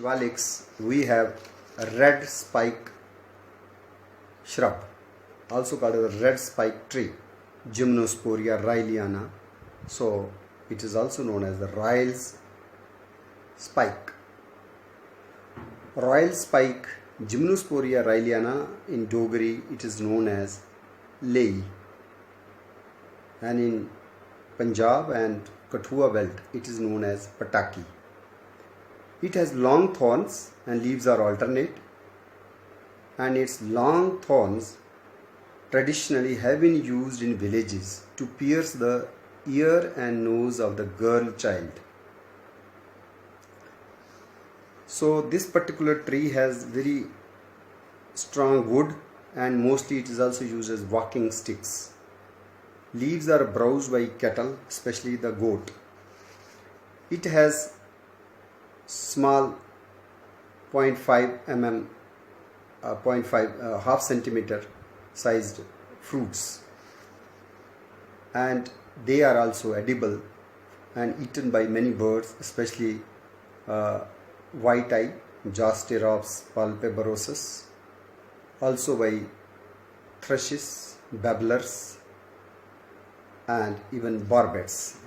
Shivaliks, we have a red spike shrub, also called a red spike tree, Gymnosporia raeliana. So it is also known as the Ryle's spike. Royal spike Gymnosporia raeliana, in Dogri it is known as Lei, and in Punjab and Kathua belt it is known as Pataki. It has long thorns and leaves are alternate, and its long thorns traditionally have been used in villages to pierce the ear and nose of the girl child. So this particular tree has very strong wood, and mostly it is also used as walking sticks. Leaves are browsed by cattle, especially the goat. It has small 0.5 half centimeter sized fruits, and they are also edible and eaten by many birds, especially white-eye Jasterops palpebrosus, also by thrushes, babblers, and even barbets.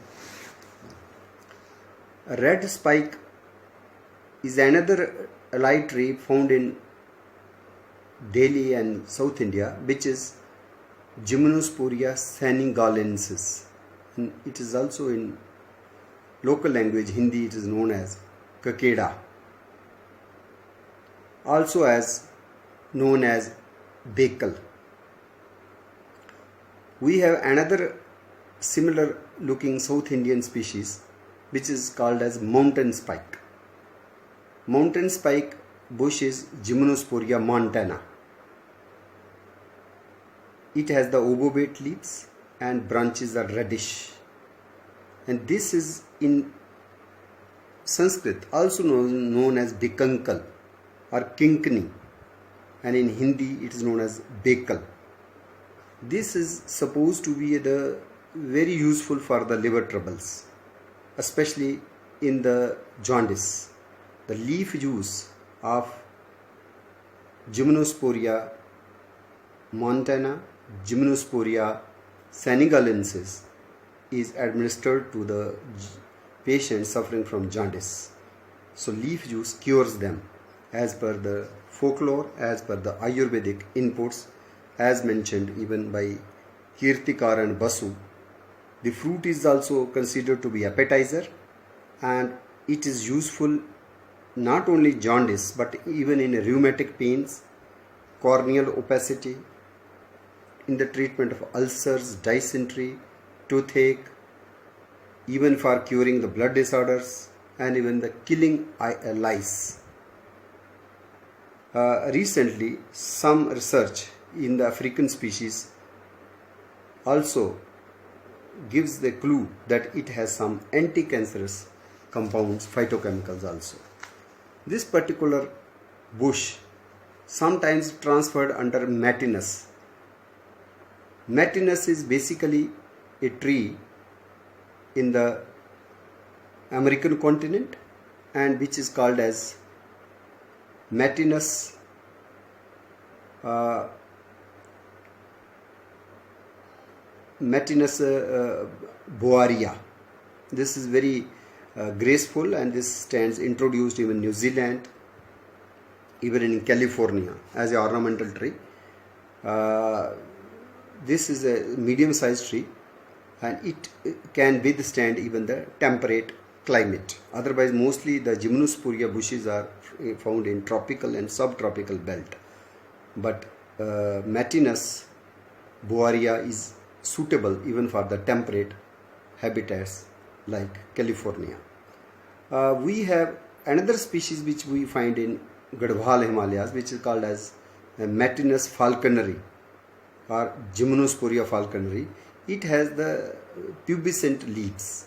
Red spike is another allied tree found in Delhi and South India, which is Gymnosporia senegalensis. It is also in local language Hindi it is known as kakeda, also as known as bekal. We have another similar looking South Indian species which is called as mountain spike. Mountain spike bush is Gymnosporia montana. It has the obovate leaves and branches are reddish, and this is in Sanskrit also known as bikankal or kinkani, and in Hindi it is known as bekal. This is supposed to be very useful for the liver troubles, especially in the jaundice. The leaf juice of Gymnosporia montana, Gymnosporia senegalensis is administered to the patients suffering from jaundice. So leaf juice cures them as per the folklore, as per the Ayurvedic inputs, as mentioned even by Kirtikar and Basu. The fruit is also considered to be appetizer, and it is useful not only jaundice but even in rheumatic pains, corneal opacity, in the treatment of ulcers, dysentery, toothache, even for curing the blood disorders, and even the killing lice. Recently, some research in the African species also gives the clue that it has some anti-cancerous compounds, phytochemicals also. This particular bush sometimes transferred under Matinus. Matinus is basically a tree in the American continent, and which is called as Matinus boaria. This is very graceful, and this stands introduced even in New Zealand, even in California as an ornamental tree. This is a medium-sized tree, and it can withstand even the temperate climate. Otherwise, mostly the Gymnosporia bushes are found in tropical and subtropical belt, but Matinus boaria is suitable even for the temperate habitats like California. We have another species which we find in Gadhwal Himalayas, which is called as Matinus falconeri or Gymnosporia falconeri. It has the pubescent leaves.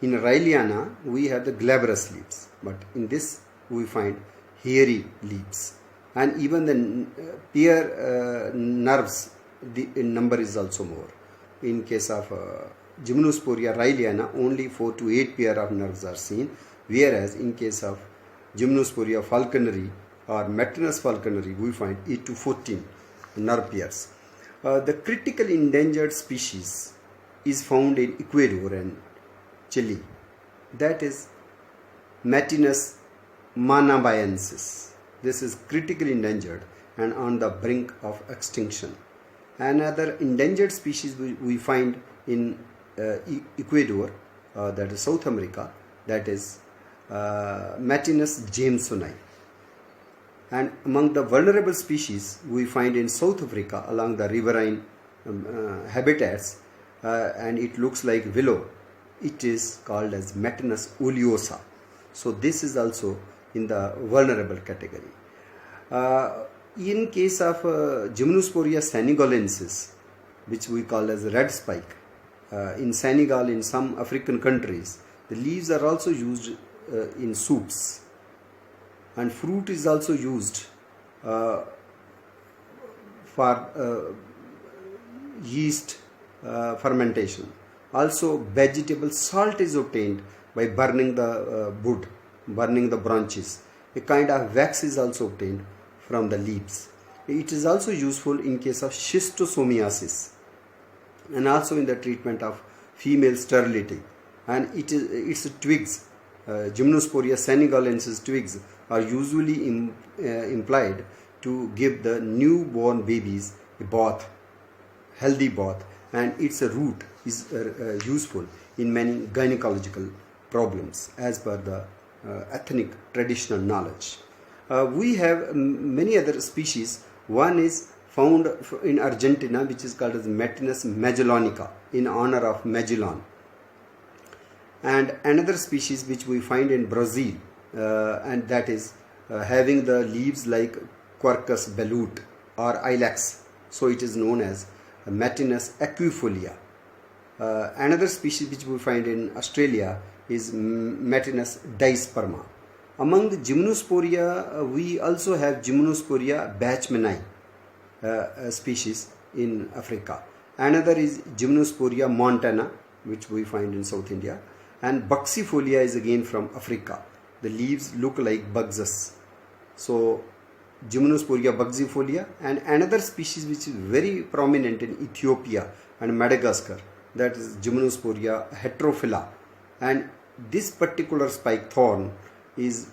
In Raeliana, we have the glabrous leaves, but in this we find hairy leaves, and even the pair nerves, the number is also more. In case of Gymnosporia raeliana, only 4 to 8 pair of nerves are seen, whereas in case of Gymnosporia falconeri or Metinus falconeri, we find 8 to 14 nerve pairs. The critical endangered species is found in Ecuador and Chile. That is Metinus manabaensis. This is critically endangered and on the brink of extinction. Another endangered species we find in Ecuador, that is South America, that is Metinus jamesoni. And among the vulnerable species we find in South Africa along the riverine habitats, and it looks like willow, it is called as Metinus oleosa. So this is also in the vulnerable category. In case of Gymnosporia senegalensis, which we call as red spike, in Senegal, in some African countries, the leaves are also used in soups, and fruit is also used for yeast fermentation. Also, vegetable salt is obtained by burning the wood, burning the branches. A kind of wax is also obtained from the leaves. It is also useful in case of schistosomiasis and also in the treatment of female sterility. And its twigs, Gymnosporia senegalensis twigs, are usually implied to give the newborn babies a bath, healthy bath, and its root is useful in many gynecological problems as per the ethnic traditional knowledge. We have many other species. One is found in Argentina, which is called as Metinus magellanica in honor of Magellan. And another species which we find in Brazil, and that is having the leaves like Quercus balut or ilex. So it is known as Metinus aquifolia. Another species which we find in Australia is Metinus disperma. Among the Gymnosporia, we also have Gymnosporia bachmani species in Africa. Another is Gymnosporia montana, which we find in South India, and buxifolia is again from Africa. The leaves look like buxus. So Gymnosporia buxifolia, and another species which is very prominent in Ethiopia and Madagascar, that is Gymnosporia heterophylla. And this particular spike thorn is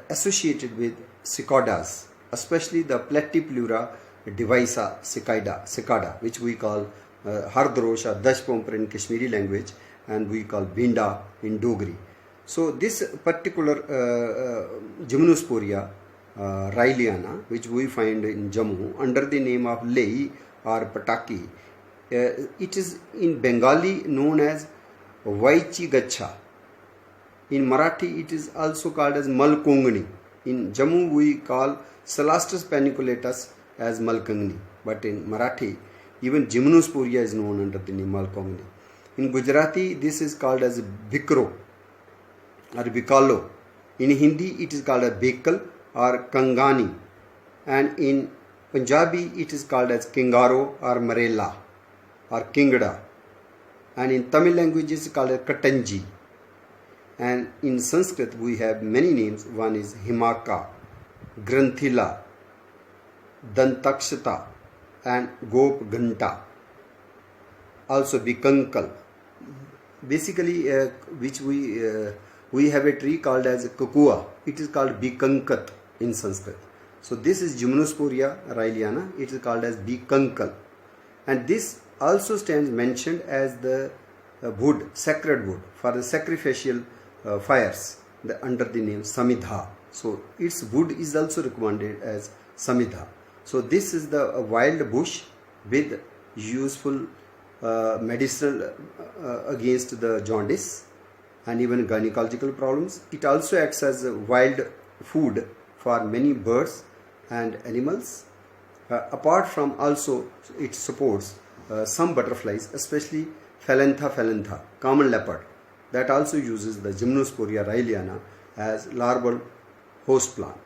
associated with cicadas, especially the Platypleura divisa cicada, which we call Hardrosh or Dashpomper in Kashmiri language, and we call Binda in Dogri. So this particular Gymnosporia raeliana, which we find in Jammu under the name of Lei or Pataki, it is in Bengali known as Vaichi Gacha. In Marathi it is also called as Malkongni. In Jammu we call Celastus paniculatus as Malkongni, but in Marathi even Gymnosporia is known under the name Malkongni. In Gujarati this is called as Bikro or Bikalo. In Hindi it is called as Bekal or Kangani, and in Punjabi it is called as Kingaro or Marella or Kingda, and in Tamil language it is called as Katanji. And in Sanskrit we have many names. One is Himaka, Granthila, Dantakshata, and Gop Ganta. Also Bikankal. Basically, which we have a tree called as Kukua. It is called Bikankat in Sanskrit. So this is Gymnosporia raeliana. It is called as Bikankal, and this also stands mentioned as the wood, sacred wood for the sacrificial fires under the name Samidha. So its wood is also recommended as Samidha. So this is the wild bush with useful medicinal against the jaundice and even gynecological problems. It also acts as a wild food for many birds and animals. Apart from also it supports some butterflies, especially Phylantha, common leopard, that also uses the Gymnosporia raeliana as larval host plant.